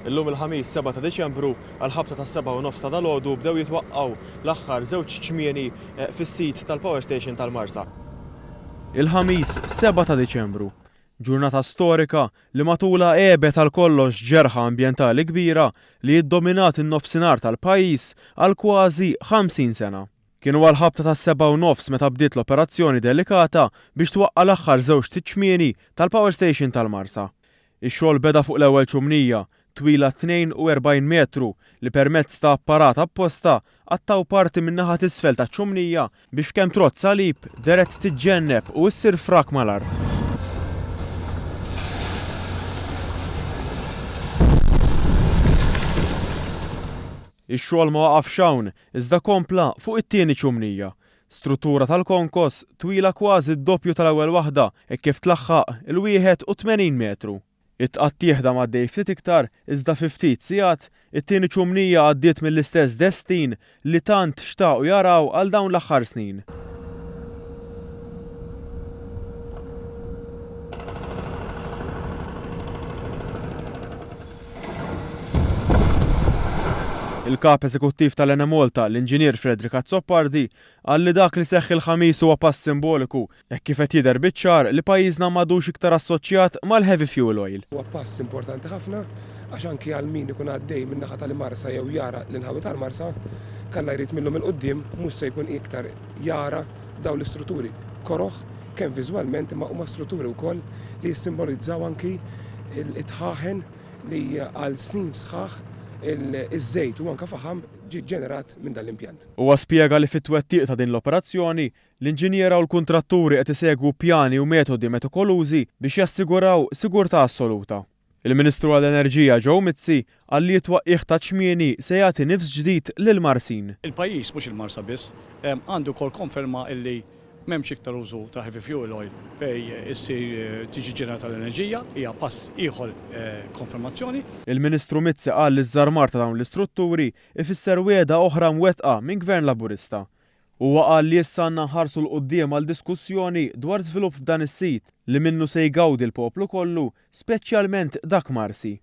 Illum il-ħamis 7 ta' Diċembru għal-ħabta ta' 7:30 ta' dalgħodu bdew jitwaqqgħu l-aħħar żewġ ċmieni fis-sit tal-Power Station tal-Marsa. Il-ħamis 7 ta' Diċembru, ġurnata storika li matula qebet għal kollox ġerħa ambjentali kbira li jiddominat in-nofsinhar tal-pajjiż għal kważi 50 sena. Kienu għal-ħabta ta' 7:30 meta bdiet l-operazzjoni delikata biex twaqqa l-aħħar żewġ tiċmieni tal-Power Station tal-Marsa. Ix-xogħol beda fuq l-ewwel ċumnija twila 42 metru li permezz ta' apparat apposta għattaw parti min-naħa t'isfel ta' ċumnija biex kemm trott salib deret tiġġenneb u issir frak mal-art. Ix-xogħol ma waqafx hawn iżda kompla fuq it-tieni ċumnija. Struttura tal-konkos twila kważi d-doppju tal-ewwel waħda e kif tlaħħaq il-81 metru. It-qattieħda m'għaddej ftit iktar iżda fi ftit sigħat it-tieni ċumnija għaddiet mill-istess destin li tant xtaqu jaraw għal dawn l-aħħar snin. Il-kap eżekuttiv tal-Enemolta, l-inġinier Fredrik Azzoppardi, għalli dak li seħħ il-ħamis huwa pass simboliku, hekk kif qed jidher biċ-ċar li pajjiżna m'għadux iktar assoċjat mal-heavy fuel oil. Huwa pass importanti ħafna għax anki għal min ikun għaddej minn naħa tal-Marsa jew jara l-inħawi tal-Marsa, kalla jrid minnhom il-qudiem mhux se jkun iktar jara dawn l-istrutturi koroħ kemm viżwalment imma huma strutturi wkoll li jissimbolizzaw anki l-itħaħen li għal snin sħaħ iż-żejt u anke faħam ġie ġenerat minn dan l-impjant. Huwa spjega li fit-twettiq ta' din l-operazzjoni l-inġiniera u l-kuntratturi qed isegwu pjani u metodi metikolużi biex jassiguraw sigurtà assoluta. Il-Ministru għall-Enerġija Joe Mizzi qal li t-twaqqih ta' ċmieni se jagħti nifs ġdid lil Marsin. Il-pajjiż mhux il-Marsa biss għandu wkoll konferma illi m'hemmx iktar użu ta' heavy fuel oil fej issir tiġi ġenerata l-enerġija, hija pass ieħor konfermazzjoni. Il-Ministru Mizzi qal li ż-żarmar ta' dawn l-istrutturi ifisser wiegħda oħra mwettqa minn Gvern Laburista. Huwa qal li issa għandna nħarsu l-qudiem għal diskussjoni dwar żvilupp f'dan is-sit li minnu se jgawdi l-poplu kollu, speċjalment dak Marsi.